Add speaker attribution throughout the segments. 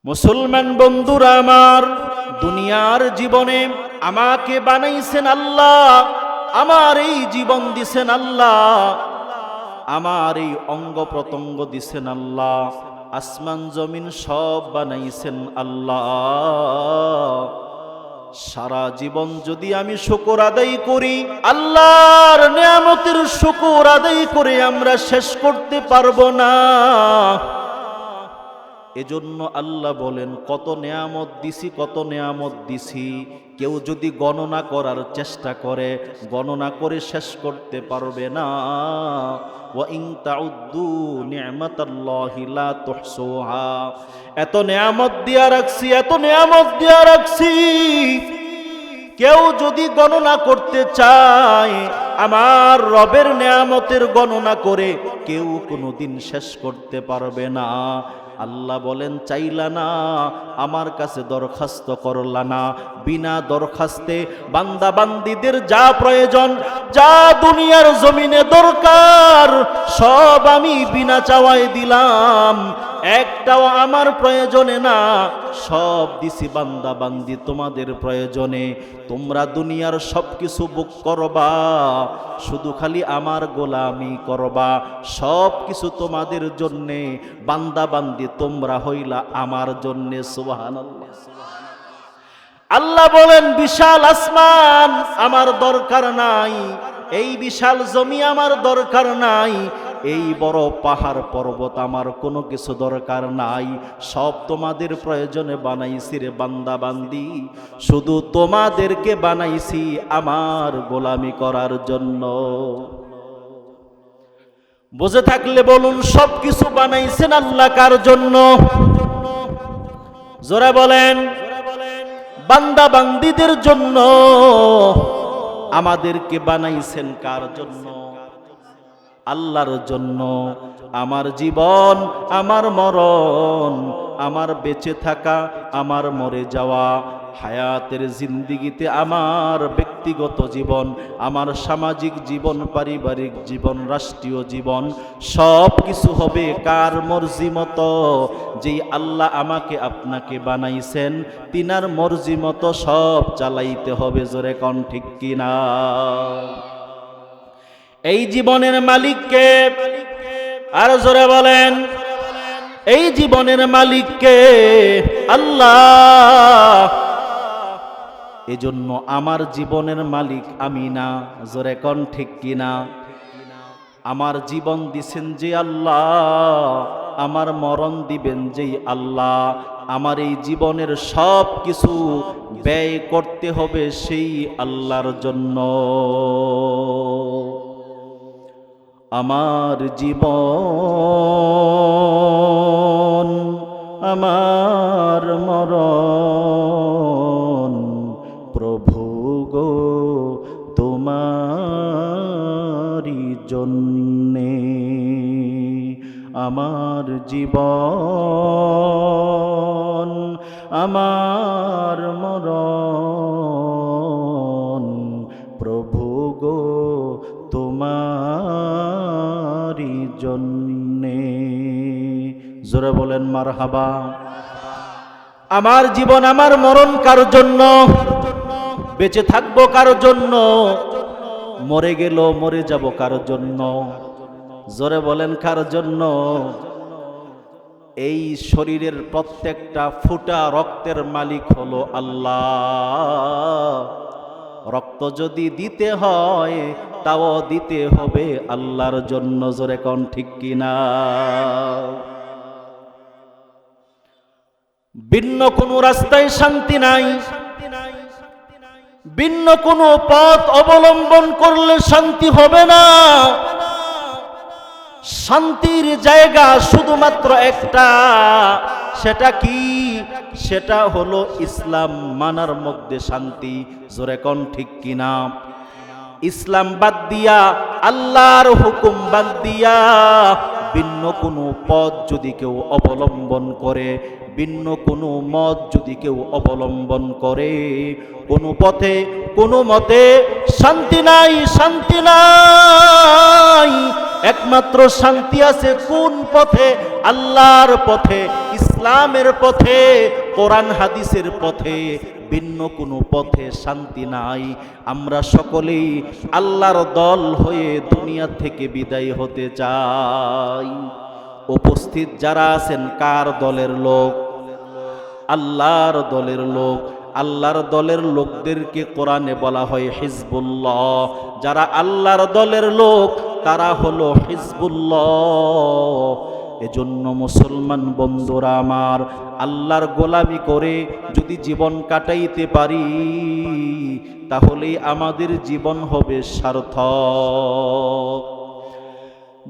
Speaker 1: মুসলমান বন্ধুরা আমার, দুনিয়ার জীবনে আমাকে বানাইছেন আল্লাহ, আমার এই জীবন দিছেন আল্লাহ, আমার এই অঙ্গ প্রত্যঙ্গ দিছেন আল্লাহ, আসমান জমিন সব বানাইছেন আল্লাহ। সারা জীবন যদি আমি শুকর আদায় করি, আল্লাহর নিয়ামতের শুকর আদায় করে আমরা শেষ করতে পারবো না। এজন্য আল্লাহ বলেন, কত নেয়ামত দিছি, কত নেয়ামত দিছি। কেউ যদি গণনা করার চেষ্টা করে, গণনা করে শেষ করতে পারবে না। ওয়া ইন তাউদ্দু নি'মাতাল্লাহি লা তুহসুহা। এত নেয়ামত দিয়া রাখছি, এত নেয়ামত দিয়া রাখছি, কেউ যদি গণনা করতে চায়, আমার রবের নেয়ামতের গণনা করে কেউ কোনোদিন শেষ করতে পারবে না। আল্লাহ বলেন, চাইলা না, আমার কাছে দরখাস্ত করলা না, বিনা দরখাস্তে বান্দা বান্দীদের যা প্রয়োজন, যা দুনিয়ার জমিনে দরকার, সব আমি বিনা চাওয়ায় দিলাম। একটাও আমার প্রয়োজনে না, সব দিছি বান্দা বান্দি তোমাদের প্রয়োজনে। তোমরা দুনিয়ার সব কিছু ভোগ করবা, শুধু খালি আমার গোলামি করবা। সব কিছু তোমাদের জন্যে, বান্দা বান্দি তোমরা হইলা আমার জন্যে। সুবহানাল্লাহ। আল্লাহ বলেন, বিশাল আসমান আমার দরকার নাই, এই বিশাল জমি আমার দরকার নাই, এই বড় পাহাড় পর্বত আমার কোনো কিছু দরকার নাই। সব তোমাদের প্রয়োজনে বানাইছি রে বান্দা বান্দি, শুধু তোমাদেরকে বানাইছি আমার গোলামি করার জন্য। বুঝে থাকলে বলুন, সব কিছু বানাইছেন আল্লাহ কার জন্য? জোরে বলেন। বান্দা বান্দীদের জন্য। আমাদেরকে বানাইছেন কার জন্য? আল্লাহর জন্য। আমার জীবন, আমার মরণ, আমার বেঁচে থাকা, আমার মরে যাওয়া, হায়াতের জিন্দিগিতে আমার ব্যক্তিগত জীবন, আমার সামাজিক জীবন, পারিবারিক জীবন, রাষ্ট্রীয় জীবন, সব কিছু হবে কার মর্জি মতো? যেই আল্লাহ আমাকে আপনাকে বানাইছেন, তিনার মর্জি মতো সব চালাইতে হবে। জোরে কোন ঠিক কিনা? এই জীবনের মালিককে? আর জোরে বলেন। এই জীবনের মালিককে? আল্লাহ। এজন্য আমার জীবনের মালিক আমি না। জোরে কোন ঠিক কিনা? আমার জীবন দিছেন যে আল্লাহ, আমার মরণ দিবেন যেই আল্লাহ, আমার এই জীবনের সব কিছু ব্যয় করতে হবে সেই আল্লাহর জন্য। আমার জীবন, আমার মরণ, প্রভু গো তোমারি জন্যে। আমার জীবন, আমার মরণ, প্রভু গো তোমারি জন্যে। জোরে বলেন মারহাবা। আমার জীবন, আমার মরণ কার জন্য? বেঁচে থাকবো কার জন্য? মরে গেল, মরে যাব কার জন্য? জোরে বলেন কার জন্য? এই শরীরের প্রত্যেকটা ফুটা রক্তের মালিক হলো আল্লাহ। রক্ত যদি দিতে হয়, তাও দিতে হবে আল্লাহর জন্য। জোরে কোন ঠিক কিনা? ভিন্ন কোনো রাস্তায় শান্তি নাই, ভিন্ন কোনো পথ অবলম্বন করলে শান্তি হবে না। শান্তির জায়গা শুধুমাত্র একটা, সেটা কি? সেটা হলো ইসলাম মানার মধ্যে শান্তি। জোরে কোন ঠিক কিনা? ইসলাম বাদ দিয়া, আল্লাহর হুকুম বাদ দিয়া ভিন্ন কোনো পথ যদি কেউ অবলম্বন করে, ভিন্ন কোনো মত যদি কেউ অবলম্বন করে, কোনো পথে, কোনো মতে শান্তি নাই, শান্তি নাই। একমাত্র শান্তি আছে কোন পথে? আল্লাহর পথে, ইসলামের পথে, কোরআন হাদিসের পথে, ভিন্ন কোনো পথে শান্তি নাই। আমরা সকলেই আল্লাহর দল হয়ে দুনিয়া থেকে বিদায় হতে চাই। উপস্থিত যারা আছেন কার দলের লোক? আল্লাহর দলের লোক। আল্লাহর দলের লোকদেরকে কোরআনে বলা হয় হিজবুল্লাহ। যারা আল্লাহর দলের লোক তারা হলো হিজবুল্লাহ। এজন্য মুসলমান বন্ধুরা আমার, আল্লাহর গোলামি করে যদি জীবন কাটাইতে পারি তাহলে আমাদের জীবন হবে সার্থক।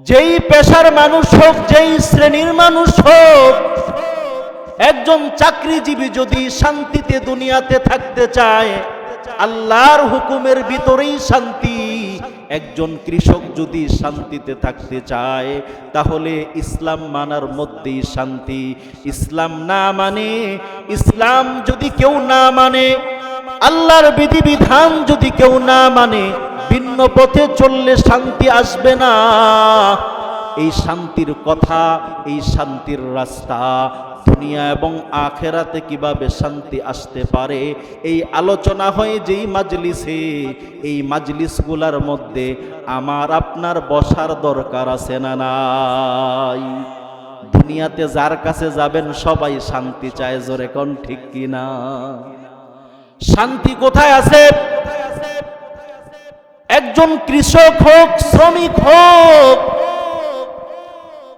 Speaker 1: যেই পেশার মানুষ হোক, যেই শ্রেণীর মানুষ হোক, একজন চাকরিজীবী যদি শান্তিতে দুনিয়াতে থাকতে চায়, আল্লাহর হুকুমের ভিতরেই শান্তি। একজন কৃষক যদি শান্তিতে থাকতে চায় তাহলে ইসলাম মানার মধ্যেই শান্তি। ইসলাম না মানে, ইসলাম যদি কেউ না মানে, আল্লাহর বিধিবিধান যদি কেউ না মানে, ভিন্ন পথে চললে শান্তি আসবে না। এই শান্তির কথা, এই শান্তির রাস্তা, দুনিয়া এবং আখেরাতে কিভাবে শান্তি আসতে পারে, এই আলোচনা হয় যেই মাজলিসে, এই মাজলিসগুলার মধ্যে আমার আপনার বসার দরকার আছে না নাই? দুনিয়াতে যার কাছে যাবেন সবাই শান্তি চায়, জোরে কোন ঠিক কিনা? শান্তি কোথায় আছে? একজন কৃষক হোক, শ্রমিক হোক,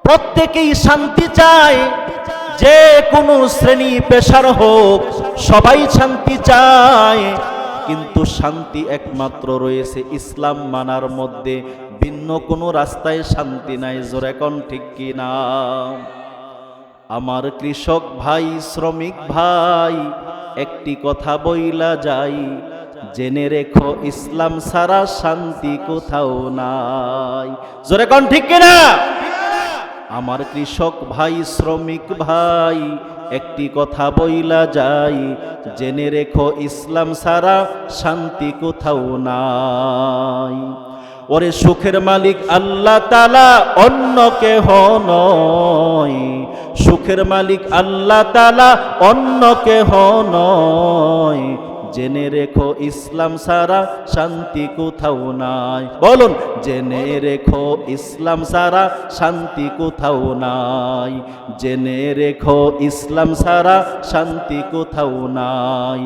Speaker 1: প্রত্যেকেই শান্তি চায়। যে কোনো শ্রেণী পেশার হোক, সবাই শান্তি চায়। কিন্তু শান্তি একমাত্র রয়েছে ইসলাম মানার মধ্যে, ভিন্ন কোনো রাস্তায় শান্তি নাই, জোরে কোন ঠিক কিনা? আমার কৃষক ভাই, শ্রমিক ভাই, একটি কথা বইলা যাই, জেনে রেখো ইসলাম ছাড়া শান্তি কোথাও নাই, জোরে কোন ঠিক কিনা? আমার কৃষক ভাই, শ্রমিক ভাই, একটি কথা বইলা যাই, জেনে রেখো ইসলাম ছাড়া শান্তি কোথাও নাই। ওরে সুখের মালিক আল্লাহ তাআলা, অন্য কেহ নয়। সুখের মালিক আল্লাহ তাআলা, অন্য কেহ নয়। জেনে রেখো ইসলাম ছাড়া শান্তি কোথাও নাই। বলুন, জেনে রেখো ইসলাম ছাড়া শান্তি কোথাও নাই। জেনে রেখো ইসলাম ছাড়া শান্তি কোথাও নাই।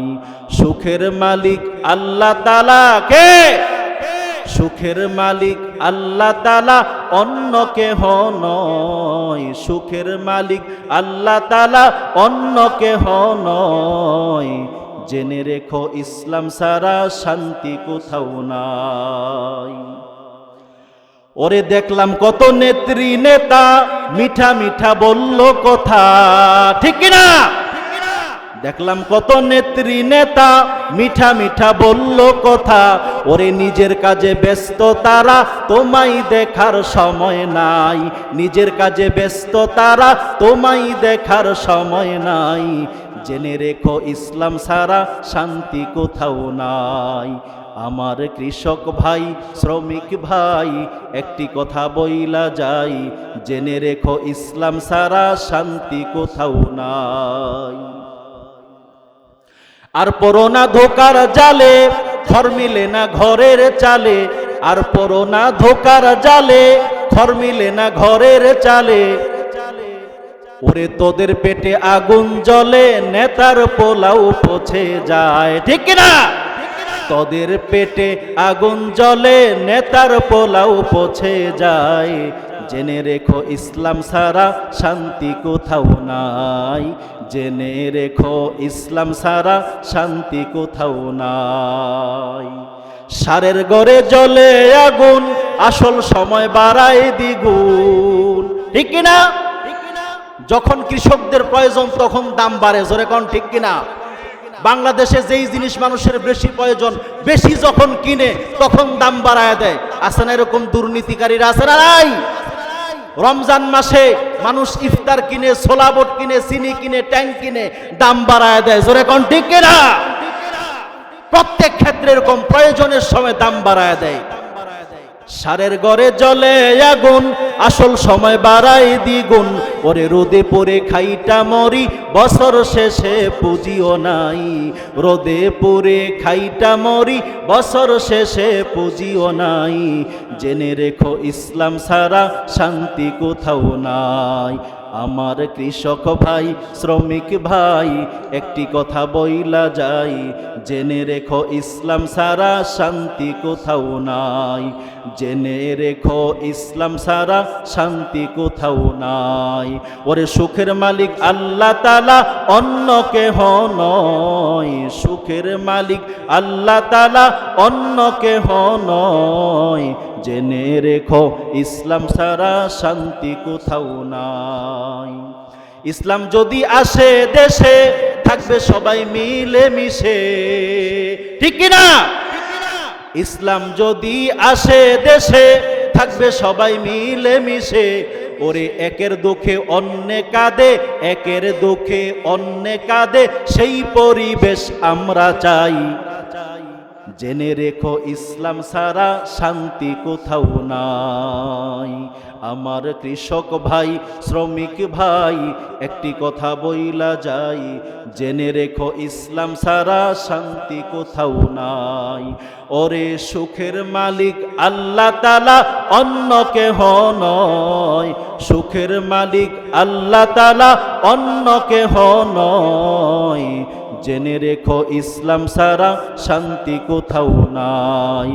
Speaker 1: সুখের মালিক আল্লাহ তাআলা কে? সুখের মালিক আল্লাহ তাআলা, অন্য কেহ নয়। সুখের মালিক আল্লাহ তাআলা, অন্য কেহ নয়। জেনে রেখো ইসলাম ছাড়া শান্তি কোথাও নাই। ওরে দেখলাম কত নেত্রী নেতা, মিঠা মিঠা বলল কথা, ঠিক কিনা? দেখলাম কত নেত্রী নেতা, মিঠা মিঠা বলল কথা। ওরে নিজের কাজে ব্যস্ত তারা, তোমায় দেখার সময় নাই। নিজের কাজে ব্যস্ত তারা, তোমায় দেখার সময় নাই। জেনে রেখো ইসলাম ছাড়া শান্তি কোথাও নাই। আমার কৃষক ভাই, শ্রমিক ভাই, একটি কথা বইলা যাই, জেনে রেখো ইসলাম ছাড়া শান্তি কোথাও নাই। আর পড়ো না ধোকার জালে, ঘর মিলে না ঘরের চালে। আর পড়ো না ধোকার জালে, ঘর মিলে না ঘরের চালে। ওরে তোদের পেটে আগুন জ্বলে, নেতার পোলাও পচে যায়, ঠিক কিনা? তোদের পেটে আগুন জ্বলে, নেতার পোলাও পচে যায়। জেনে রেখো ইসলাম ছাড়া শান্তি কোথাও নাই। জেনে রেখো ইসলাম ছাড়া শান্তি কোথাও নাই। সারের ঘরে জ্বলে আগুন, আসল সময় বাড়ায় দ্বিগুণ, ঠিক কিনা? যখন কৃষকদের প্রয়োজন তখন দাম বাড়ে, জোরে কোন ঠিক কিনা? বাংলাদেশে যেই জিনিস মানুষের বেশি প্রয়োজন, বেশি যখন কিনে তখন দাম বাড়ায় দেয়। আছে না এরকম দুর্নীতিকারীরা? আছে না নাই? রমজান মাসে মানুষ ইফতার কিনে, ছোলা বুট কিনে, চিনি কিনে, ট্যাঙ্ক কিনে, দাম বাড়ায় দেয়, জোরে কোন ঠিক কিনা? প্রত্যেক ক্ষেত্রে এরকম প্রয়োজনের সময় দাম বাড়ায় দেয়। সারের ঘরে জ্বলে আগুন, আসল সময় বাড়াই দ্বিগুণ। ওরে রোদে পড়ে খাইটা মরি, বছর শেষে পুঁজিও নাই। রোদে পড়ে খাইটা মরি, বছর শেষে পুঁজিও নাই। জেনে রেখো ইসলাম ছাড়া শান্তি কোথাও নাই। আমার কৃষক ভাই, শ্রমিক ভাই, একটি কথা বইলা যাই, জেনে রেখো ইসলাম ছাড়া শান্তি কোথাও নাই। জেনে রেখো ইসলাম ছাড়া শান্তি কোথাও নাই। ওরে সুখের মালিক আল্লাহ তাআলা, অন্য কেহ নয়। সুখের মালিক আল্লাহ তাআলা, অন্য কেহ নয়। জেনে রেখো ইসলাম ছাড়া শান্তি কোথাও নাই। ইসলাম যদি আসে দেশে, থাকবে সবাই মিলে মিশে, ঠিক কিনা? ইসলাম যদি আসে দেশে, থাকবে সবাই মিলে মিশে। ওরে একের দুঃখে অন্যে কাঁদে, একের দুঃখে অন্যে কাঁদে, সেই পরিবেশ আমরা চাই। জেনে রেখো ইসলাম ছাড়া শান্তি কোথাও নাই। আমার কৃষক ভাই, শ্রমিক ভাই, একটি কথা বইলা যাই, জেনে রেখো ইসলাম ছাড়া শান্তি কোথাও নাই। ওরে সুখের মালিক আল্লাহ তাআলা, অন্য কেহ নয়। সুখের মালিক আল্লাহ তাআলা, অন্য কেহ নয়। জেনে রেখো ইসলাম ছাড়া শান্তি কোথাও নাই।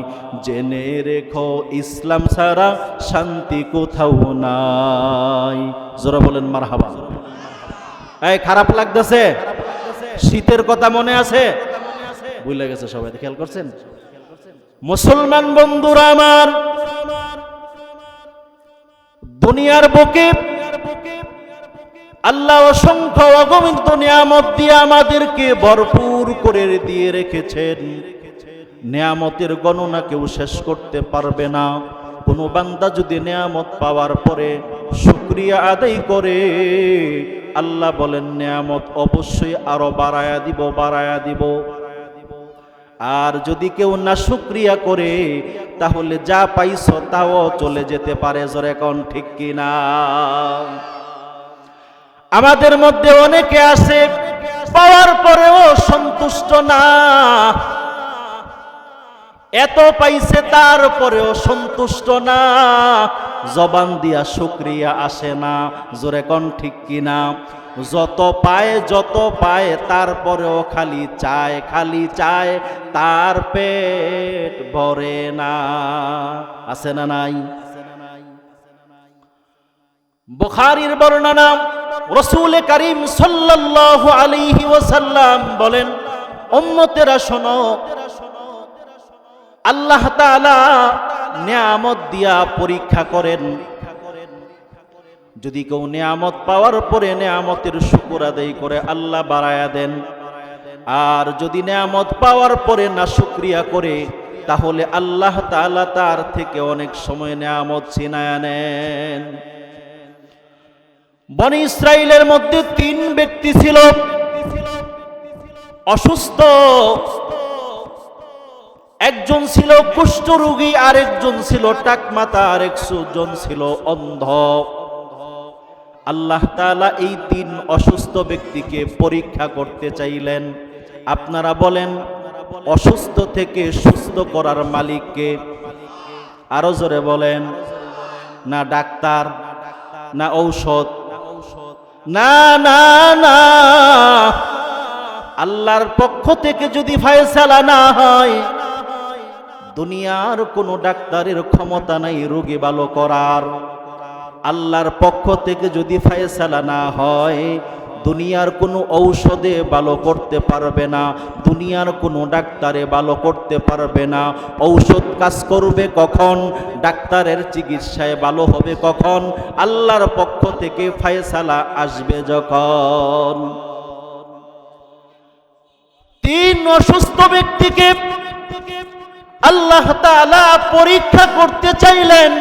Speaker 1: জেনে রেখো ইসলাম ছাড়া শান্তি কোথাও নাই। জোরে বলেন মারহাবা। এই খারাপ লাগতেছে? শীতের কথা মনে আছে? ভুলে গেছে সবাই, খেয়াল করছেন? মুসলমান বন্ধুরা আমার, দুনিয়ার বুকে আল্লাহ অসংখ্য অগণিত নিয়ামত দিয়ে আমাদেরকে ভরপুর করে দিয়ে রেখেছেন। নিয়ামতের গণনা কেউ শেষ করতে পারবে না। কোনো বান্দা যদি নিয়ামত পাওয়ার পরে শুকরিয়া আদায় করে, আল্লাহ বলেন নিয়ামত অবশ্যই আরো বাড়ায়া দিব, বাড়ায়া দিব। আর যদি কেউ না শুকরিয়া করে, তাহলে যা পাইছো তাও চলে যেতে পারে। জোরে কোন ঠিক কিনা? আমাদের মধ্যে অনেকে আছে পাওয়ার পরেও সন্তুষ্ট না, এত পাইছে তারপরেও সন্তুষ্ট না, জবান দিয়া শুকরিয়া আসে না। জোরে কোন ঠিক কিনা? যত পায় তারপরেও খালি চায়, খালি চায়, তার পেট ভরে না। আছে না নাই? বুখারীর বর্ণনা, রাসূল করিম সাল্লাল্লাহু আলাইহি ওয়াসাল্লাম বলেন, উম্মতেরা শোনো, আল্লাহ তাআলা নিয়ামত দিয়া পরীক্ষা করেন। যদি কেউ নিয়ামত পাওয়ার পরে নিয়ামতের শুকর আদায় করে, আল্লাহ বাড়ায়া দেন। আর যদি নিয়ামত পাওয়ার পরে না শুকরিয়া করে, তাহলে আল্লাহ তাআলা তার থেকে অনেক সময় নিয়ামত ছিনায়া নেন। বনি ইসরাইলের মধ্যে 3 ব্যক্তি ছিল অসুস্থ। একজন ছিল কুষ্ঠরোগী, আরেকজন ছিল টাকমাতা, আরেকজন ছিল অন্ধ। আল্লাহ তাআলা এই 3 অসুস্থ ব্যক্তিকে পরীক্ষা করতে চাইলেন। আপনারা বলেন, অসুস্থ থেকে সুস্থ করার মালিক কে? আরো জোরে বলেন। না ডাক্তার, না ঔষধ, না না না, আল্লাহর পক্ষ থেকে যদি ফায়সালা না হয়, দুনিয়ার কোনো ডাক্তারের ক্ষমতা নাই রোগী ভালো করার। আল্লাহর পক্ষ থেকে যদি ফায়সালা না হয়, দুনিয়ার কোনো ঔষধে ভালো করতে পারবে না, দুনিয়ার কোনো ডাক্তারে ভালো করতে পারবে না। ঔষধ কাজ করবে কখন? ডাক্তারের চিকিৎসায় ভালো হবে কখন? আল্লাহর পক্ষ থেকে ফায়সালা আসবে যখন। 3 অসুস্থ ব্যক্তিকে আল্লাহ তাআলা পরীক্ষা করতে চাইলেন।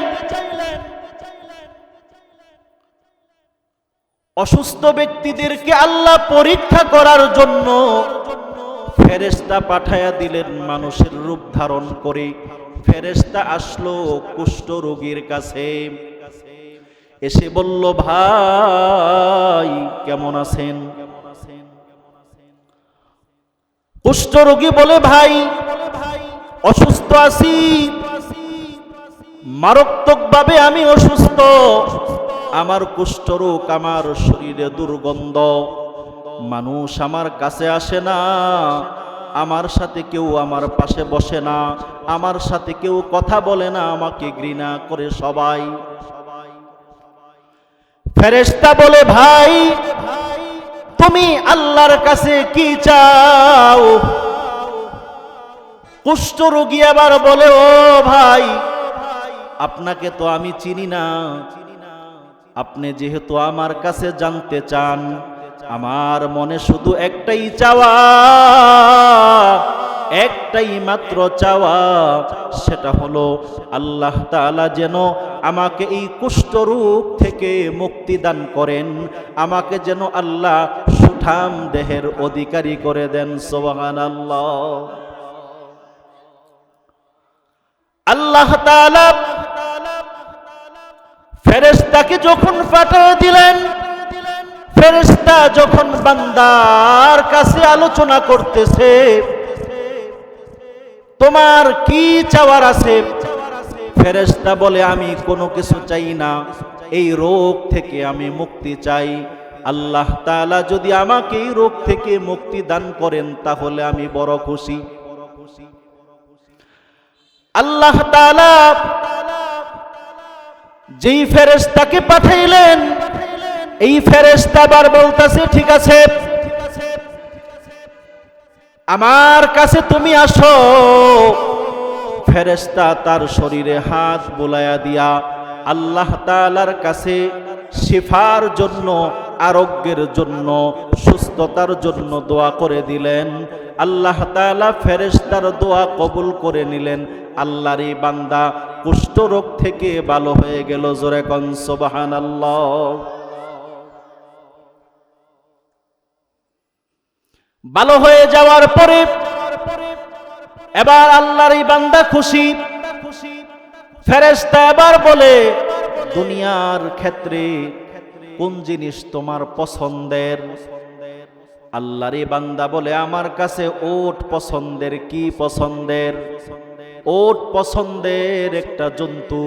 Speaker 1: অসুস্থ ব্যক্তিদেরকে আল্লাহ পরীক্ষা করার জন্য ফেরেশতা পাঠায়া দিলেন মানুষের রূপ ধারণ করে। ফেরেশতা আসলো কুষ্ঠ রোগীর কাছে, এসে বলল, ভাই কেমন আছেন? কুষ্ঠ রোগী বলে, ভাই অসুস্থ আছি, মারাত্মকভাবে আমি অসুস্থ, আমার কুষ্ঠরোগ, আমার শরীরে দুর্গন্ধ, মানুষ আমার কাছে আসে না, আমার সাথে কেউ আমার পাশে বসে না, আমার সাথে কেউ কথা বলে না, আমাকে ঘৃণা করে সবাই। ফেরেশতা বলে, ভাই তুমি আল্লাহর কাছে কি চাও? কুষ্ঠ রোগী আবার বলে, ও ভাই আপনাকে তো আমি চিনি না, আপনি যেহেতু আমার কাছে জানতে চান, আমার মনে শুধু একটাই চাওয়া, একটাই মাত্র চাওয়া, সেটা হলো আল্লাহ তাআলা যেন আমাকে এই কুষ্ঠরোগ থেকে মুক্তি দান করেন, আমাকে যেন আল্লাহ সুঠাম দেহের অধিকারী করে দেন। সুবহানাল্লাহ। আল্লাহ তাআলা ফেরেশতাকে যখন পাঠিয়ে দিলেন, ফেরেশতা যখন বান্দার কাছে আলোচনা করতেছে, তোমার কি চাওয়ার আছে? ফেরেশতা বলে, আমি কোনো কিছু চাই না, এই রোগ থেকে আমি মুক্তি চাই। আল্লাহ তাআলা যদি আমাকে এই রোগ থেকে মুক্তি দান করেন তাহলে আমি বড় খুশি। আল্লাহ তাআলা যেই ফেরেশতাকে পাঠাইলেন, এই ফেরেশতা আবার বলতেছে, ঠিক আছে আমার কাছে তুমি আসো। ফেরেশতা তার শরীরে হাত বুলাইয়া দিয়া আল্লাহ তাআলার কাছে শিফার জন্য, আরোগ্যের জন্য, সুস্থতার জন্য দোয়া করে দিলেন। আল্লাহ তাআলা ফেরেশতার দোয়া কবুল করে নিলেন। আল্লাহর এই বান্দা কুষ্ঠ রোগ থেকে ভালো হয়ে গেল। জোরে কোন সুবহানাল্লাহ। ভালো হয়ে যাওয়ার পরে এবার আল্লাহর এই বান্দা খুশি। ফেরেশতা এবার বলে, দুনিয়ার ক্ষেত্রে কোন জিনিস তোমার পছন্দের? আল্লাহর এই বান্দা বলে, আমার কাছে ওট পছন্দের। কি পছন্দের? ওট পছন্দের একটা জন্তু।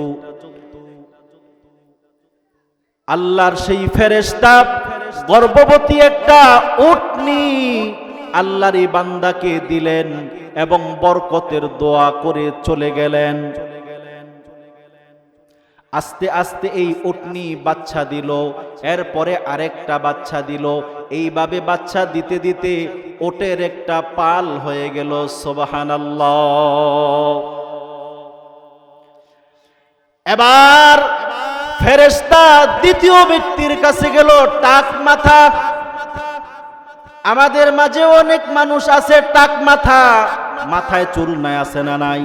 Speaker 1: আল্লাহর সেই ফেরেশতা গর্ভবতী একটা উটনি আল্লাহর এই বান্দাকে দিলেন এবং বরকতের দোয়া করে চলে গেলেন। আস্তে আস্তে এই উটনি বাচ্চা দিল, এরপরে আরেকটা বাচ্চা দিল, এইভাবে বাচ্চা দিতে দিতে ওটের একটা পাল হয়ে গেল। সুবহানাল্লাহ। এবার ফেরেশতা দ্বিতীয় ব্যক্তির কাছে গেল, টাক মাথা। আমাদের মাঝে অনেক মানুষ আছে টাক মাথা, মাথায় চুল নাই, আছে না নাই?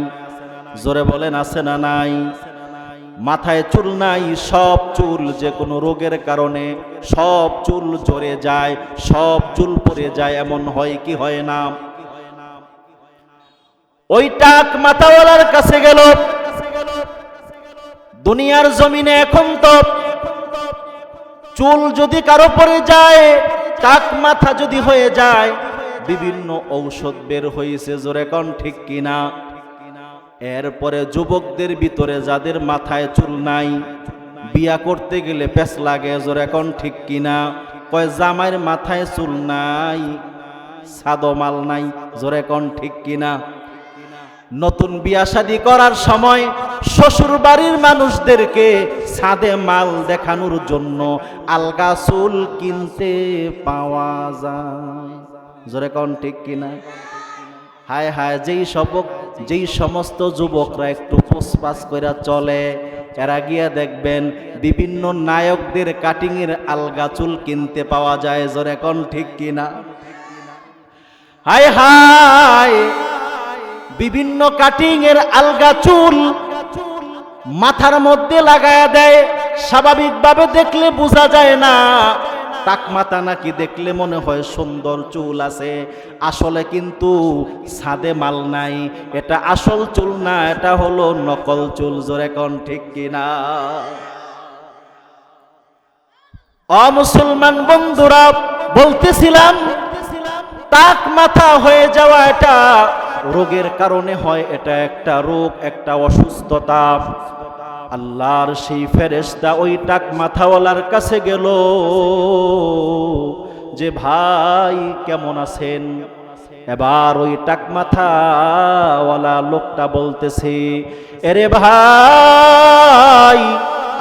Speaker 1: জোরে বলেন, আছে না নাই? মাথায় চুল নাই, সব চুল যে কোনো রোগের কারণে সব চুল ঝরে যায়, সব চুল পড়ে যায়, এমন হয় কি হয় না? ওই টাক মাথাওয়ালার কাছে গেল। দুনিয়ার জমিনে এখন তো চুল যদি কারো পড়ে যায়, টাক মাথা যদি হয়ে যায়, বিভিন্ন ঔষধ বের হয়েছে। জোরে কোন ঠিক কিনা? এরপরে যুবকদের ভিতরে যাদের মাথায় চুল নাই, বিয়া করতে গেলে পেছ লাগে। জোরে কোন ঠিক কিনা? কয় জামাইয়ের মাথায় চুল নাই, সাদমাল নাই। জোরে কোন ঠিক কিনা? নতুন বিয়া শাদী করার সময় শ্বশুর বাড়ির মানুষদেরকে সাদে মাল দেখানোর জন্য আলগা চুল কিনতে পাওয়া যায়। জোরে কোন ঠিক কিনা? হায় হায়, যেই সমস্ত যুবকরা একটু পোসপাস কইরা চলে, এরা গিয়া দেখবেন বিভিন্ন নায়কদের কাটিং এর আলগা চুল কিনতে পাওয়া যায়। জোরে কোন ঠিক কিনা? হায় হায়, বিভিন্ন কাটিং এর আলগা চুল মাথার মধ্যে লাগায়া দেয়। স্বাভাবিকভাবে দেখলে বোঝা যায় না, টাক মাথা নাকি দেখলে মনে হয় সুন্দর চুল আছে, আসলে কিন্তু ছাদে মাল নাই, এটা আসল চুল না, এটা হলো নকল চুল। জোরে কোন ঠিক কিনা? মুসলমান বন্ধুরা, বলতেছিলাম টাক মাথা হয়ে যাওয়া এটা রোগের কারণে হয়, এটা একটা রোগ, একটা অসুস্থতা। আল্লাহর সেই ফেরেশতা ওই টাক মাথাওয়ালার কাছে গেল যে ভাই কেমন আছেন। এবার ওই টাক মাথাওয়ালা লোকটা বলতেছে, এরে ভাই,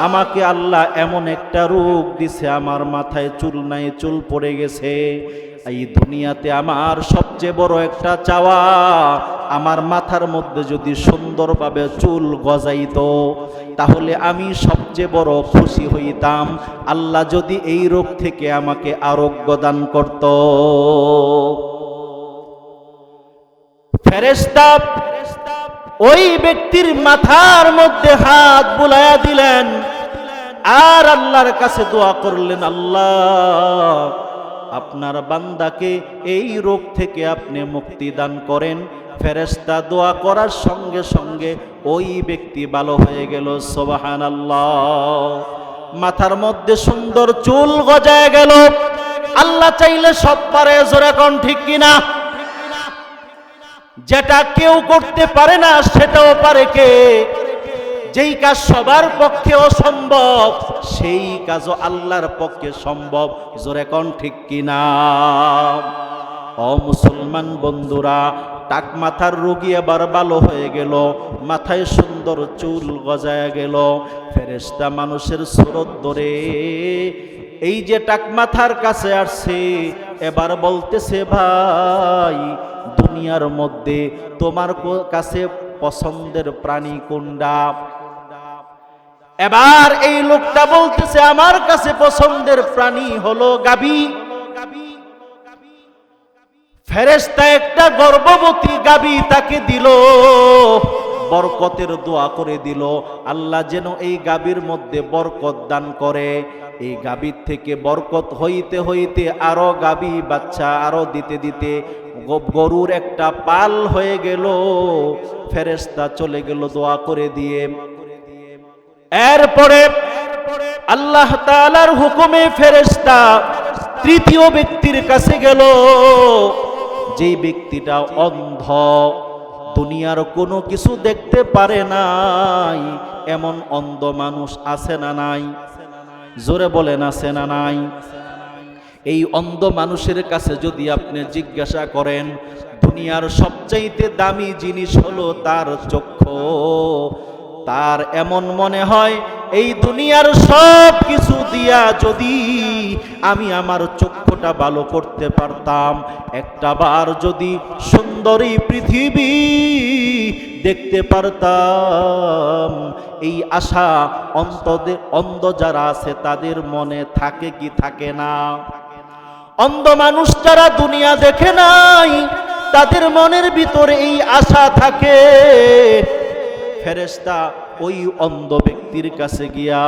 Speaker 1: আমাকে আল্লাহ এমন একটা রোগ দিছে, আমার মাথায় চুল নাই, চুল পড়ে গেছে। এই দুনিয়াতে আমার সবচেয়ে বড় একটা চাওয়া, আমার মাথার মধ্যে যদি সুন্দরভাবে চুল গজাইতো তাহলে আমি সবচেয়ে বড় খুশি হইতাম। আল্লাহ যদি এই রোগ থেকে আমাকে আরোগ্য দান করত। ফেরেশতা ওই ব্যক্তির মাথার মধ্যে হাত বুলায়া দিলেন আর আল্লাহর কাছে দোয়া করলেন, আল্লাহ আপনার বান্দাকে এই রোগ থেকে আপনি মুক্তি দান করেন। ফেরেশতা দোয়া করার সঙ্গে সঙ্গে ওই ব্যক্তি ভালো হয়ে গেল। সুবহানাল্লাহ। মাথার মধ্যে সুন্দর চুল গজায় গেল। আল্লাহ চাইলে সব পারে। জোরে কোন ঠিক কিনা? যেটা কেউ করতে পারে না সেটাও পারে কে? যেই কাজ সবার পক্ষে অসম্ভব সেই কাজও আল্লাহর পক্ষে সম্ভব। জোরে কোন ঠিক কিনা? ও মুসলমান বন্ধুরা, টাক মাথার রোগী এবার ভালো হয়ে গেল, মাথায় সুন্দর চুল গজায় গেল। ফেরেশতা মানুষের সুরত ধরে এই যে টাক মাথার কাছে আসছে, এবার বলতেছে, ভাই দুনিয়ার মধ্যে তোমার কাছে পছন্দের প্রাণী কোনটা? এবার এই লোকটা বলতেছে, আমার কাছে পছন্দের প্রাণী হলো গাভী। ফেরেশতা একটা গর্ভবতী গাভী তাকে দিল, বরকতের দোয়া করে দিল, আল্লাহ যেন এই গাভীর মধ্যে বরকত দান করে। এই গাভীর থেকে বরকত হইতে হইতে আরো গাভী বাচ্চা আরো দিতে দিতে গরুর একটা পাল হয়ে গেল। ফেরেশতা চলে গেল দোয়া করে দিয়ে। এরপরে আল্লাহ তাআলার হুকুমে ফেরেশতা তৃতীয় ব্যক্তির কাছে গেল, যেই ব্যক্তিটা অন্ধ, দুনিয়ার কোনো কিছু দেখতে পারে নাই। এমন অন্ধ মানুষ আছে না নাই? জোরে বলেন, আছে না নাই? এই অন্ধ মানুষের কাছে যদি আপনি জিজ্ঞাসা করেন দুনিয়ার সবচাইতে দামি জিনিস হলো তার চক্ষু, তার এমন মনে হয় এই দুনিয়ার সব কিছু দিয়া যদি আমি আমার চক্ষুটা ভালো করতে পারতাম, একটা বার যদি সুন্দরী পৃথিবী দেখতে পারতাম, এই আশা অন্ধ যারা আছে তাদের মনে থাকে কি থাকে না? অন্ধ মানুষ যারা দুনিয়া দেখে নাই তাদের মনের ভিতরে এই আশা থাকে। ফেরেশতা ওই অন্ধ ব্যক্তির কাছে গিয়া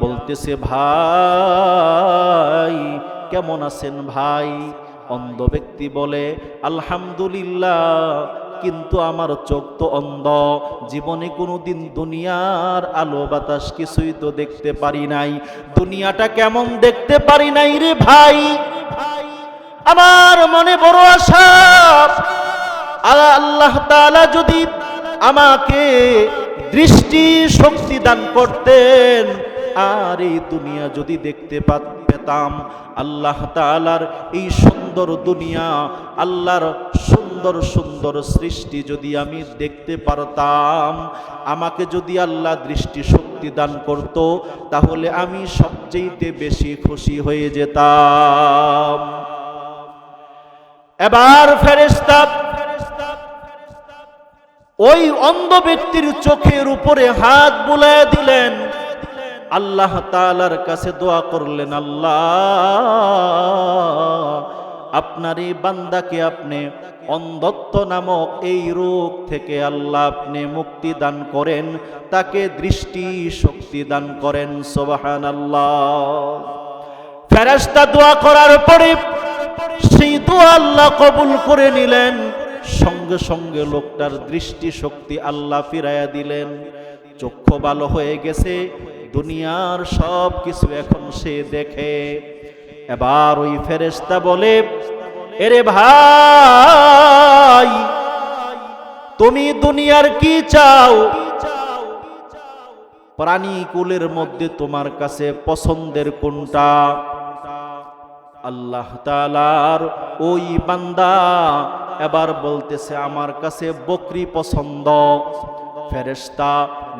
Speaker 1: বলতেছে, ভাই কেমন আছেন ভাই? অন্ধ ব্যক্তি বলে, আলহামদুলিল্লাহ, কিন্তু আমার চোখ তো অন্ধ, জীবনে কোনোদিন দুনিয়ার আলো বাতাস কিছুই তো দেখতে পারি নাই, দুনিয়াটা কেমন দেখতে পারি নাই রে ভাই। আমার মনে বড় আশা, আল্লাহ তাআলা যদি আমাকে দৃষ্টি শক্তি দান করতেন আর এই দুনিয়া যদি দেখতে পেতাম, আল্লাহ তাআলার এই সুন্দর দুনিয়া, আল্লাহর সুন্দর সুন্দর সৃষ্টি যদি আমি দেখতে পারতাম, আমাকে যদি আল্লাহ দৃষ্টি শক্তি দান করত, তাহলে আমি সবচেয়ে বেশি খুশি হয়ে যেতাম। এবার ফেরেশতা ওই অন্ধ ব্যক্তির চোখের উপরে হাত বুলায় দিলেন, আল্লাহ তাআলার কাছে দোয়া করলেন, আল্লাহ আপনার এই বান্দাকে আপনি অন্ধত্ব নামক এই রোগ থেকে আল্লাহ আপনি মুক্তি দান করেন, তাকে দৃষ্টি শক্তি দান করেন। সুবহানাল্লাহ। ফেরেশতা দোয়া করার পরে সেই দোয়া আল্লাহ কবুল করে নিলেন। সঙ্গে সঙ্গে লোকটার দৃষ্টি শক্তি আল্লাহ ফিরাইয়া দিলেন, চক্ষু ভালো হয়ে গেছে, দুনিয়ার সব কিছু এখন সে দেখে। এবার ওই ফেরেশতা বলে, এরে ভাই, তুমি দুনিয়ার কি চাও? প্রাণী কুলের মধ্যে তোমার কাছে পছন্দের কোনটা? আল্লাহ তাআলার ওই বান্দা এবার বলতেছে, আমার কাছে বকরি পছন্দ। ফেরেশতা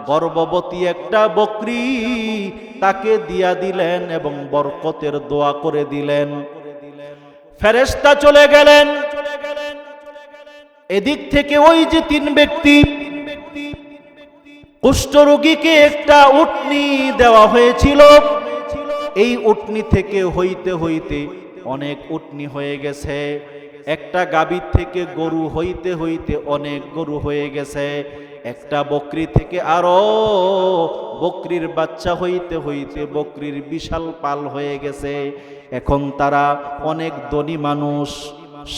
Speaker 1: গর্ভবতী একটা বকরি তাকে দিয়া দিলেন এবং বরকতের দোয়া করে দিলেন। ফেরেশতা চলে গেলেন। এদিক থেকে ওই যে তিন ব্যক্তি, কুষ্ঠরোগীকে একটা উটনি দেওয়া হয়েছিল। এই উটনি থেকে হইতে হইতে অনেক উটনি হয়ে গেছে। একটা গাভীর থেকে গরু হইতে হইতে অনেক গরু হয়ে গেছে। একটা বকরি থেকে আরো বকরির বাচ্চা হইতে হইতে বকরির বিশাল পাল হয়ে গেছে। এখন তারা অনেক ধনী মানুষ,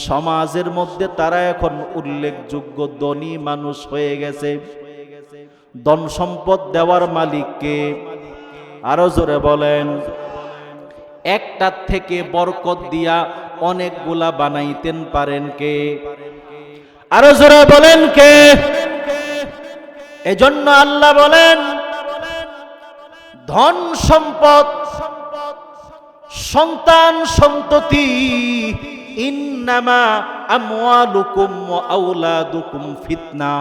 Speaker 1: সমাজের মধ্যে তারা এখন উল্লেখযোগ্য ধনী মানুষ হয়ে গেছে। ধন সম্পদ দেওয়ার মালিককে আরো জোরে বলেন। একটার থেকে বরকত দিয়া অনেকগুলা বানাইতেন পারেন কে? আরো জোরে বলেন কে? এজন্য আল্লাহ বলেন, ধন সম্পদ, সন্তান সন্ততি, ইন্নামা আমওয়ালুকুম ওয়া আওলাদুকুম ফিতনা।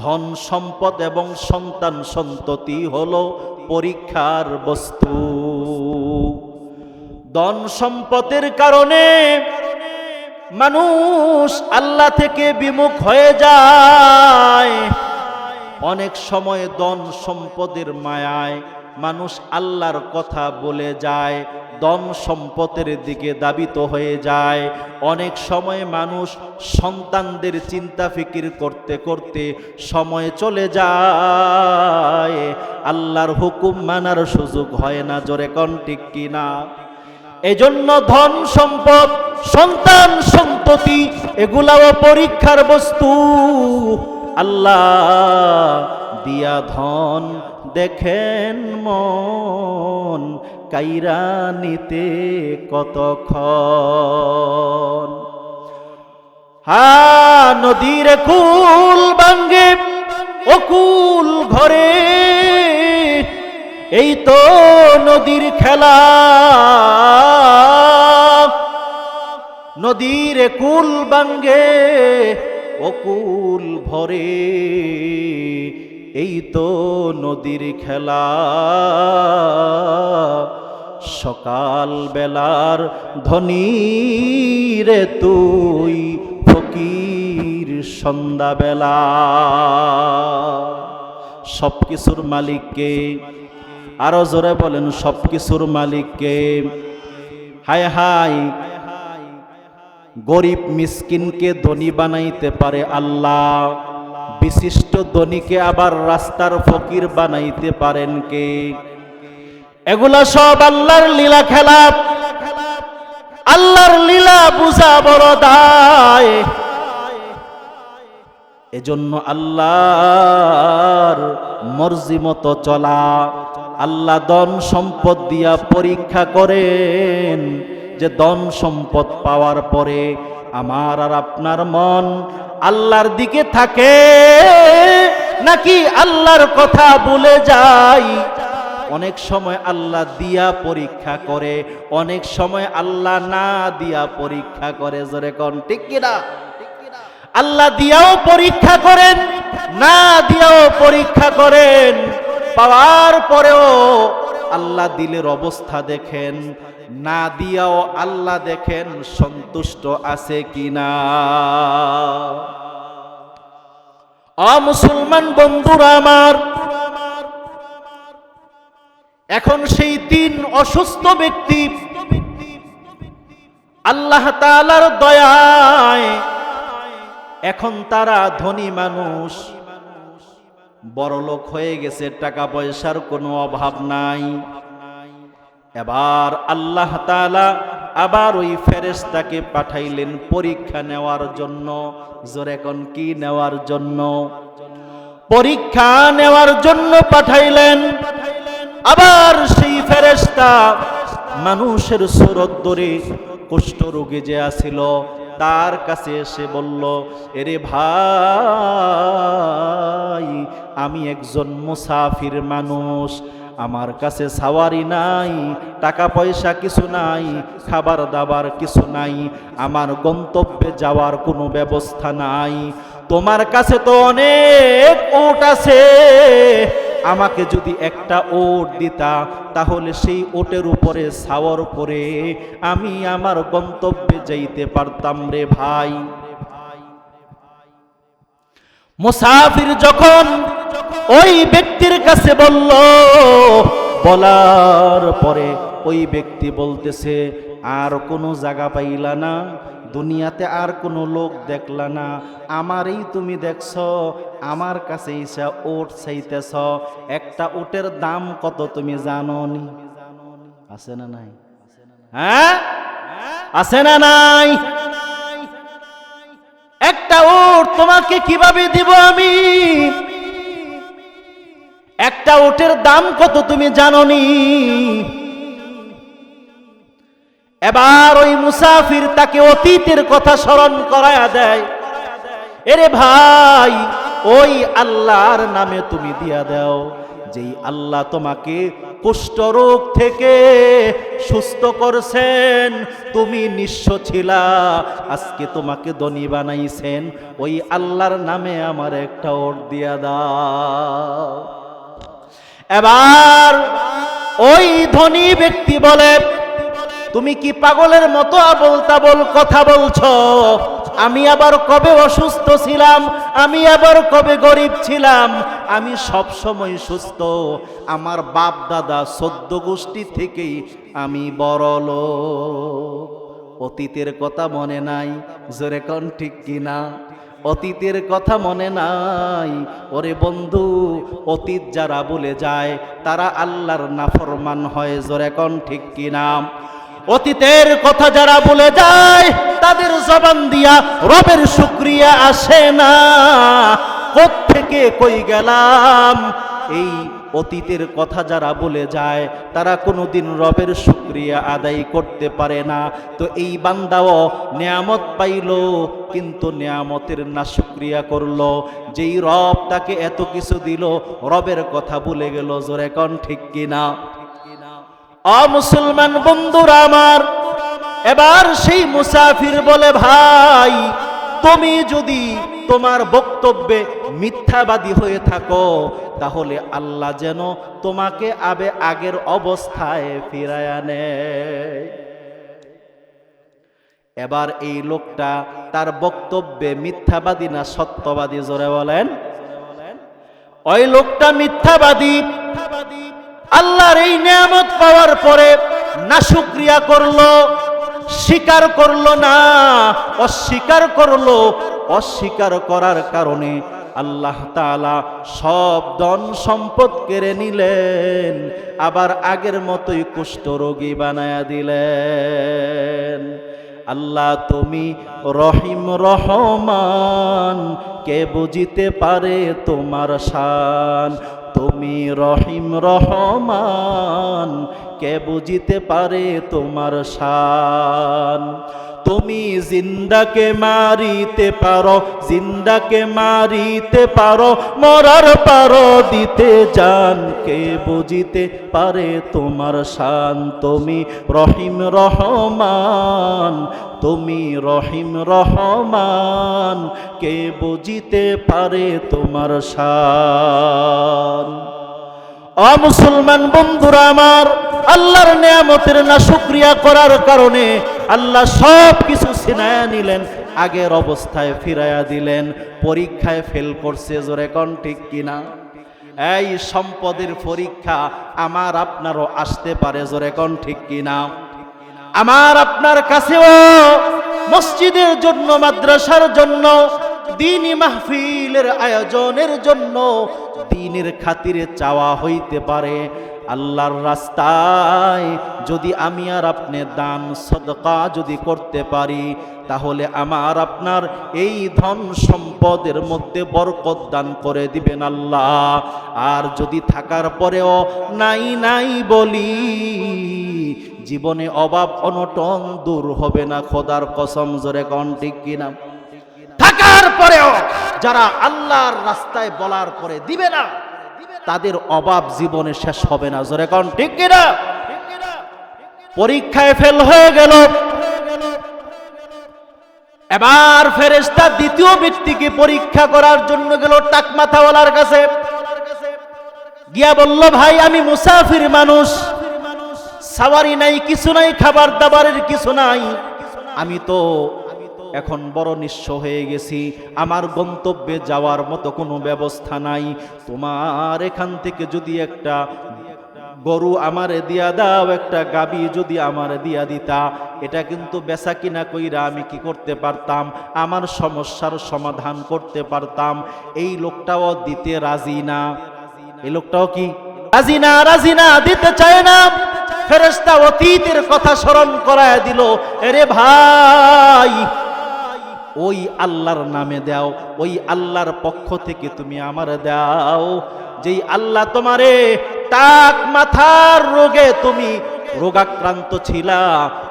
Speaker 1: ধন সম্পদ এবং সন্তান সন্ততি হলো পরীক্ষার বস্তু। ধন সম্পদের কারণে মানুষ আল্লাহ থেকে বিমুখ হয়ে যায়। অনেক সময় ধন সম্পদের মায়ায় মানুষ আল্লাহর কথা বলে যায়, ধন সম্পদের দিকে ধাবিত হয়ে যায়। অনেক সময় মানুষ সন্তানদের চিন্তা ফিকির করতে করতে সময় চলে যায়, আল্লাহর হুকুম মানার সুযোগ হয় না। জোরে কোন ঠিক কিনা? এজন্য ধন সম্পদ, সন্তান সন্ততি এগুলাও পরীক্ষার বস্তু। আল্লাহ দিয়া ধন দেখেন মন কাইরা নিতে কতক্ষণ। নদীর কুল ভাঙ্গে অকুল ঘরে, এই তো নদীর খেলা। নদীর কুল ভাঙ্গে অকুল ভরে, এই তো নদীর খেলা। সকাল বেলার ধনী রে তুই, ফকির সন্ধ্যা বেলা। সবকিছুর মালিককে আরো জোরে বলেন, সবকিছুর মালিককে। হায় হায়, গরিব মিসকিনকে ধনী বানাইতে পারে আল্লাহ, বিশিষ্ট ধনীকে আবার রাস্তার ফকির বানাইতে পারেন কে? এগুলা সব আল্লাহর লীলা খেলা। আল্লাহর লীলা বুঝা বড় দায়। এজন্য আল্লাহর মর্জি মতো চলা। আল্লাহ ধন সম্পদ দিয়া পরীক্ষা করেন, যে ধন সম্পদ পাওয়ার পরে আমার আর আপনার মন আল্লাহর দিকে থাকে নাকি আল্লাহর কথা ভুলে যায়। অনেক সময় আল্লাহ দিয়া পরীক্ষা করে, অনেক সময় আল্লাহ না দিয়া পরীক্ষা করে। জোরে কোন ঠিক কিনা? আল্লাহ দিয়াও পরীক্ষা করেন, না দিয়াও পরীক্ষা করেন। পাওয়ার পরেও আল্লাহ দিলের অবস্থা দেখেন, না দিয়াও আল্লাহ দেখেন সন্তুষ্ট আছে কিনা। মুসলমান বন্ধুরা আমার, এখন সেই তিন অসুস্থ ব্যক্তি আল্লাহ তাআলার দয়ায় এখন তারা ধনী মানুষ, বড়লোক হয়ে গেছে, টাকা পয়সার কোনো অভাব নাই। এবার আল্লাহ তাআলা আবার ওই ফেরেশতাকে পাঠাইলেন পরীক্ষা নেওয়ার জন্য। জোরে কোন কি নেওয়ার জন্য? পরীক্ষা নেওয়ার জন্য পাঠাইলেন। আবার সেই ফেরেশতা মানুষের সুরত ধরে কুষ্ঠরোগী যে আছিল তার কাছে এসে বলল, এরে ভাই, আমি একজন মুসাফির মানুষ, আমার কাছে সাওয়ারি নাই, টাকা পয়সা কিছু নাই, খাবার দাবার কিছু নাই, আমার গন্তব্যে যাওয়ার কোনো ব্যবস্থা নাই। তোমার কাছে তো অনেক উট আছে, আমাকে যদি একটা ওট দিতা তাহলে সেই ওটের উপরে সাওয়ার করে আমি আমার গন্তব্যে যাইতে পারতাম রে ভাই। মুসাফির যখন ওই ব্যক্তির কাছে বলল, বলার পরে ওই ব্যক্তি বলতেছে, আর কোনো জায়গা পাইলা না, দুনিয়াতে আর কোনো লোক দেখলা না, আমারই তুমি দেখছ, আমার কাছে এসে ওট চাইতেছ, একটা ওটের দাম কত তুমি জানো নি? আছে না নাই? হ্যাঁ, আছে না নাই? একটা ওট তোমাকে কিভাবে দিব আমি? একটা ওটের দাম কত তুমি জানো নি? এবার ওই মুসাফির তাকে অতীতের কথা স্মরণ করায়া দেয়। এরে ভাই, ওই আল্লাহর নামে তুমি দিয়া দাও, যেই আল্লাহ তোমাকে কুষ্ঠরোগ থেকে সুস্থ করছেন, তুমি নিঃস্ব ছিলা, আজকে তোমাকে ধনী বানাইছেন, ওই আল্লাহর নামে আমার একটা ওট দিয়া দাও। এবার ওই ধনী ব্যক্তি বলে, তুমি কি পাগলের মতো আবোল তাবোল কথা বলছো? আমি আবার কবে অসুস্থ ছিলাম? আমি আবার কবে গরিব ছিলাম? আমি সব সময় সুস্থ। আমার বাপ দাদা 14 গোষ্ঠী থেকেই আমি বড়লোক। অতীতের কথা মনে নাই? জোরে কোন ঠিক কিনা? অতীতের কথা মনে নাই? ওরে বন্ধু, অতীত যারা ভুলে যায় তারা আল্লাহর নাফরমান হয়। জোরে কোন ঠিক কিনা? অতীতের কথা যারা ভুলে যায় তাদের জবান দিয়া রবের শুকরিয়া আসে না। কোত্থেকে কই গেলাম? এই অতীতের কথা যারা বলে যায় তারা কোনোদিন রবের শুকরিয়া আদায় করতে পারে না। তো এই বান্দাও নিয়ামত পাইল, কিন্তু নিয়ামতের না শুকরিয়া করলো। যেই রব তাকে এত কিছু দিল, রবের কথা ভুলে গেল। জোরে কোন ঠিক কিনা? মুসলমান বন্ধুরা আমার, এবার সেই মুসাফির বলে, ভাই, তুমি যদি তোমার বক্তব্যে মিথ্যাবাদী হয়ে থাকো তাহলে আল্লাহ যেন তোমাকে আগের অবস্থায় ফিরায় নেয়। এবার এই লোকটা তার বক্তব্যে মিথ্যাবাদী না সত্যবাদী? জোরে বলেন। ওই লোকটা মিথ্যাবাদী। আল্লাহর এই নিয়ামত পাওয়ার পরে নাশুকরিয়া করলো, স্বীকার করলো না, অস্বীকার করলো। অস্বীকার করার কারণে আল্লাহ তাআলা সব ধন সম্পদ কেড়ে নিলেন, আবার আগের মতোই কুষ্ঠরোগী বানায়া দিলেন। আল্লাহ তুমি রহিম রহমান, কে বুঝিতে পারে তোমার শান? তুমি রহিম রহমান, কে বুঝিতে পারে তোমার শান? তুমি জিন্দাকে মারিতে পারো, জিন্দাকে মারিতে পারো, মরার পারো দিতে জান, কে বুঝিতে পারে তোমার শান? তুমি রহিম রহমান, তুমি রহিম রহমান, কে বুঝিতে পারে তোমার শান? মুসলমান বন্ধুরা আমার, আল্লাহর নিয়ামতের না শুকরিয়া করার কারণে আল্লাহ সব কিছু ছিনায়া নিলেন, আগের অবস্থায় ফিরাইয়া দিলেন। পরীক্ষায় ফেল করছে। জোরে কোন ঠিক কিনা? এই সম্পদের পরীক্ষা আমার আপনারও আসতে পারে। জোরে কোন ঠিক কিনা? আমার আপনার কাছেও মসজিদের জন্য, মাদ্রাসার জন্য, দ্বীনি মাহফিলের আয়োজনের জন্য, দ্বীনের খাতিরে চাওয়া হইতে পারে। আল্লাহর রাস্তায় যদি আমি আর আপনি দান সদকা যদি করতে পারি, তাহলে আমার আপনার এই ধন সম্পদের মধ্যে বরকত দান করে দিবেন আল্লাহ। আর যদি থাকার পরেও নাই নাই বলি, জীবনে অভাব অনটন দূর হবে না। খোদার কসম, জোরে কোন ঠিক কিনা? থাকার পরেও যারা আল্লাহর রাস্তায় বলার পরে দিবে না, তাদের অভাব জীবনে শেষ হবে না। জোরে কোন ঠিক কিনা? পরীক্ষায় ফেল হয়ে গেল, এবার ফেরেশতা দ্বিতীয় ব্যক্তিকে পরীক্ষা করার জন্য গেল টাক মাথাওয়ালার কাছে। গিয়া বলল, ভাই আমি মুসাফির মানুষ, সাওয়ারি নাই, কিছু নাই, খাবার দাবারের কিছু নাই, আমি তো এখন বড় নিঃস্ব হয়ে গেছি, আমার গন্তব্যে যাওয়ার মতো কোনো ব্যবস্থা নাই। তোমার এখান থেকে যদি একটা গরু আমারে দিয়া দাও, একটা গাবি যদি আমারে দিয়া দিতা, এটা কিন্তু বেচা কিনা কইরা আমি কি করতে পারতাম, আমার সমস্যার সমাধান করতে পারতাম। এই লোকটাও দিতে রাজি না। এই লোকটাও কি রাজি না? রাজি না, দিতে চায় না। ফেরেশতা অতীতের কথা স্মরণ করায় দিল, আরে ভাই ওই আল্লাহর নামে দাও, ওই আল্লাহর পক্ষ থেকে তুমি আমারে দাও, যেই আল্লাহ তোমারে টাক মাথার রোগে তুমি রোগাক্রান্ত ছিলা,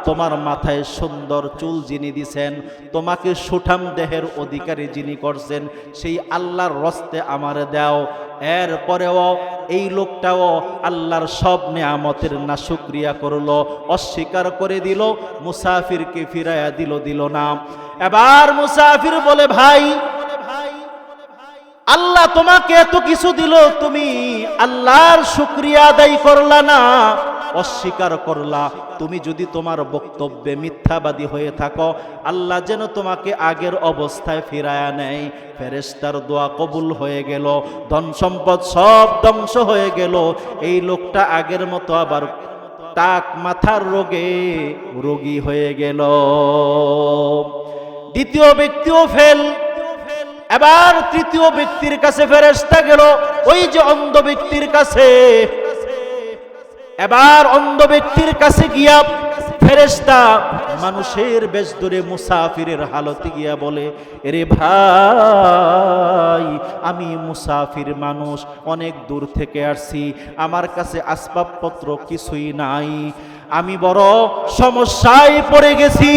Speaker 1: তোমার মাথায় সুন্দর চুল যিনি দিছেন, তোমাকে সুঠাম দেহের অধিকারী যিনি করছেন, সেই আল্লাহর রস্তে আমারে দাও। এরপরেও এই লোকটাও আল্লাহর সব নেয়ামতের নাশুকরিয়া করলো, অস্বীকার করে দিল, মুসাফিরকে ফিরাইয়া দিল না। এবার মুসাফির বলে, ভাই আল্লাহ তোমাকে এত কিছু দিল, তুমি আল্লাহর শুকরিয়া আদায় করলা না, অস্বীকার করলা। তুমি যদি তোমার বক্তব্যে মিথ্যাবাদী হয়ে থাকো, আল্লাহ যেন তোমাকে আগের অবস্থায় ফিরায়া নেয়। ফেরেশতার দোয়া কবুল হয়ে গেল, ধন সম্পদ সব ধ্বংস হয়ে গেল। এই লোকটা আগের মতো আবার টাক মাথার রোগী হয়ে গেল। দ্বিতীয় ব্যক্তিও ফেল। এবার তৃতীয় ব্যক্তির কাছে ফেরেশতা গেল, ওই যে অন্ধ ব্যক্তির কাছে। এবার অন্ধ ব্যক্তির কাছে গিয়া ফেরেশতা মানুষের বেশ ধরে মুসাফিরের হালতে গিয়া বলে, এরে ভাই আমি মুসাফির মানুষ, অনেক দূর থেকে আসছি, আমার কাছে আসবাবপত্র কিছুই নাই, আমি বড় সমস্যায় পড়ে গেছি।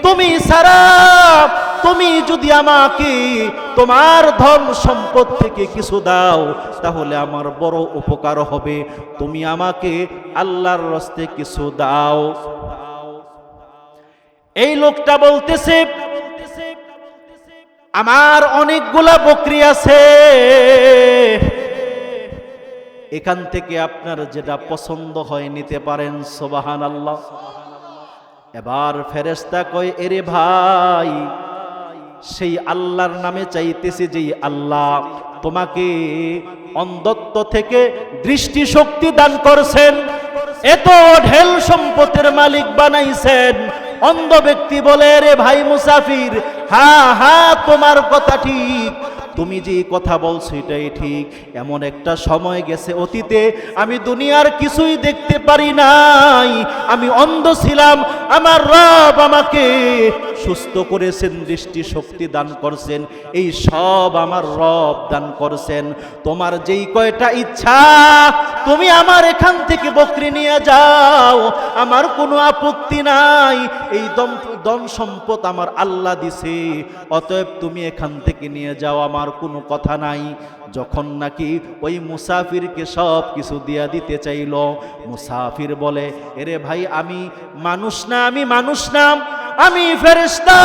Speaker 1: তুমি সারা, তুমি যদি আমাকে তোমার ধন সম্পদ থেকে কিছু দাও, তাহলে আমার বড় উপকার হবে। তুমি আমাকে আল্লাহর রাস্তে কিছু দাও। এই লোকটা বলতেছে, আমার অনেকগুলা বকরি আছে, এখান থেকে আপনার যেটা পছন্দ হয় নিতে পারেন। সুবহানাল্লাহ। এবার ফেরেশতা কয়, এরে ভাই সেই আল্লাহর নামে চাইতেছে, যেই আল্লাহ তোমাকে অন্ধত্ব থেকে দৃষ্টি শক্তি দান করছেন, এত ঢেল সম্পদের মালিক বানাইছেন। অন্ধ ব্যক্তি বলে, রে ভাই মুসাফির, হ্যাঁ হ্যাঁ তোমার কথা ঠিক, তুমি যে কথা বলছো এটাই ঠিক। এমন একটা সময় গেছে অতীতে, আমি দুনিয়ার কিছুই দেখতে পারি নাই, আমি অন্ধ ছিলাম, আমার রব আমাকে সুস্থ করেছেন, দৃষ্টি শক্তি দান করছেন, এই সব আমার রব দান করছেন। তোমার যেই কয়টা ইচ্ছা তুমি আমার এখান থেকে বকরি নিয়ে যাও, আমার কোনো আপত্তি নাই, এই ধন সম্পদ আমার আল্লাহ দিছে, অতএব তুমি এখান থেকে নিয়ে যাও, আমার কোনো কথা নাই। যখন নাকি ওই মুসাফিরকে সব কিছু দিয়া দিতে চাইল, মুসাফির বলে, এরে ভাই আমি মানুষ না, আমি মানুষ না, আমি ফেরেশতা,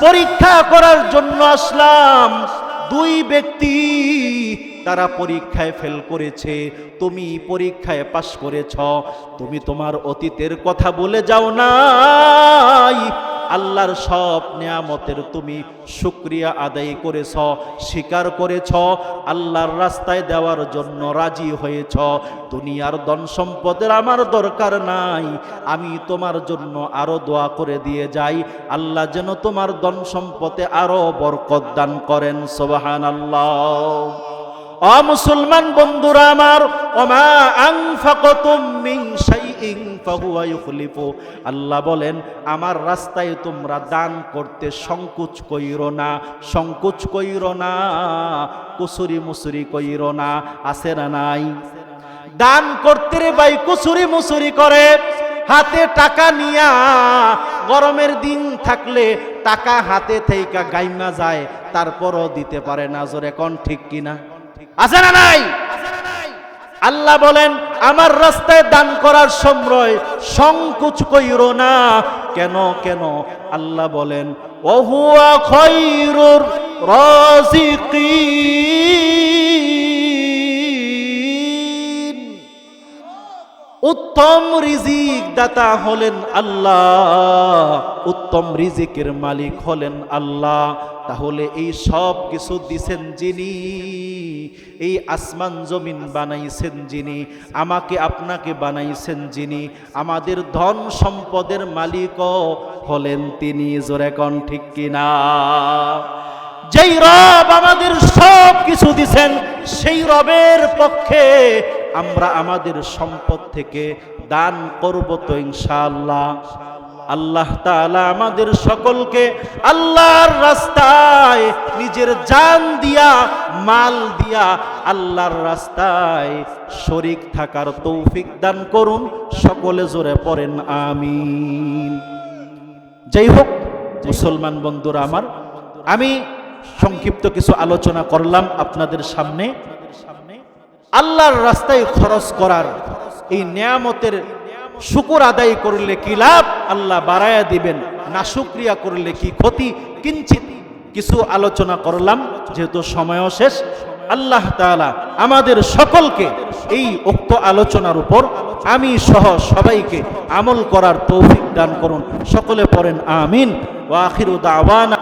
Speaker 1: পরীক্ষা করার জন্য আসলাম। দুই ব্যক্তি তারা পরীক্ষায় ফেল করেছে, তুমি পরীক্ষায় পাশ করেছ, তুমি তোমার অতীতের কথা বলে যাও নাই, আল্লাহর সব নিয়ামতের তুমি শুকরিয়া আদায় করেছ, স্বীকার করেছ, আল্লাহর রাস্তায় দেওয়ার জন্য রাজি হয়েছ। দুনিয়ার ধন সম্পদের আমার দরকার নাই, আমি তোমার জন্য আরো দোয়া করে দিয়ে যাই, আল্লাহ যেন তোমার ধন সম্পদে আরো বরকত দান করেন। সুবহানাল্লাহ। মুসলমান বন্ধুরা আমার, ওমা আনফাকতুম মিন শাইইন ফাহুয়া ইউখলিফু, আল্লাহ বলেন আমার রাস্তায় তোমরা দান করতে সংকোচ কইরো না, সংকোচ কইরো না, কুসুরি মুসুরি কইরো না। আছে না নাই? দান করতে রে ভাই কুসুরি মুসুরি করে, হাতে টাকা নিয়া, গরমের দিন থাকলে টাকা হাতে থেকে গাইমা যায়, তারপরও দিতে পারে না। জোরে কোন ঠিক কিনা? আছে না নাই? আল্লাহ বলেন আমার রাস্তায় দান করার সময় সংকোচ কইরো না। কেন কেন? আল্লাহ বলেন ওহুয়া খায়রুর রাযিকিন, উত্তম রিজিক দাতা হলেন আল্লাহ, উত্তম রিজিকের মালিক হলেন আল্লাহ। তাহলে এই সব কিছু দিছেন যিনি, এই আসমান জমিন বানাইছেন যিনি, আমাকে আপনাকে বানাইছেন যিনি, আমাদের ধন সম্পদের মালিকও হলেন তিনি। জোরে কোন ঠিক কিনা? যেই রব আমাদের সব কিছু দিছেন, সেই রবের পক্ষে আমরা আমাদের সম্পদ থেকে দান করব তো ইনশাআল্লাহ। আল্লাহ তাআলা আমাদের সকলকে আল্লাহর রাস্তায় নিজের জান দিয়া, মাল দিয়া আল্লাহর রাস্তায় শরীক থাকার তৌফিক দান করুন। সকলে জোরে পড়েন আমিন। যাই হোক মুসলমান বন্ধুরা আমার, আমি সংক্ষিপ্ত কিছু আলোচনা করলাম আপনাদের সামনে। আল্লাহর রাস্তায় খরচ করার এই নিয়ামতের শুকর আদায় করলে কি লাভ, আল্লাহ বাড়ায়া দিবেন, নাশুকরিয়া করলে কি ক্ষতি, কিঞ্চিত কিছু আলোচনা করলাম। যেহেতু সময়ও শেষ, আল্লাহ তাআলা আমাদের সকলকে এই উক্ত আলোচনার উপর আমি সহ সবাইকে আমল করার তৌফিক দান করুন। সকলে পড়েন আমিন। ওয়া আখিরু দাওয়ানা।